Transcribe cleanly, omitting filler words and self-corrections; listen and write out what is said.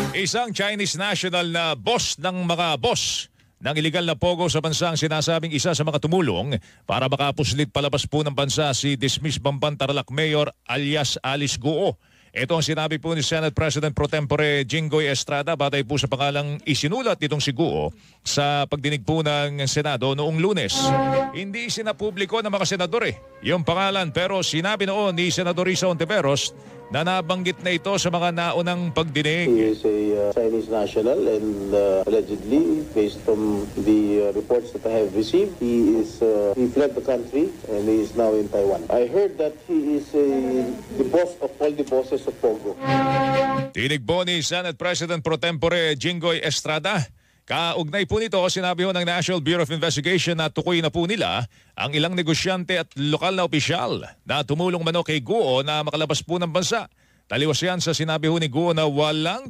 Isang Chinese national na boss ng mga boss ng iligal na pogo sa bansa ang sinasabing isa sa mga tumulong para makapuslit palabas po ng bansa si dismissed Bamban Tarlac Mayor alias Alice Guo. Ito ang sinabi po ni Senate President Pro Tempore Jinggoy Estrada batay po sa pangalang isinulat nitong si Guo sa pagdinig po ng Senado noong Lunes. Hindi sinapubliko ng mga senador yung pangalan, pero sinabi noon ni Senador Risa Hontiveros na nabanggit na ito sa mga naunang pagdinig. He is a Chinese national and allegedly, based on the reports that I have received, he fled the country and he is now in Taiwan. I heard that he is the boss of all the bosses of Pogo. Tinig po ni Senate President Pro Tempore Jinggoy Estrada. Kaugnay po nito, sinabi ho ng National Bureau of Investigation na tukoy na po nila ang ilang negosyante at lokal na opisyal na tumulong mano kay Guo na makalabas po ng bansa. Taliwas yan sa sinabi ho ni Guo na walang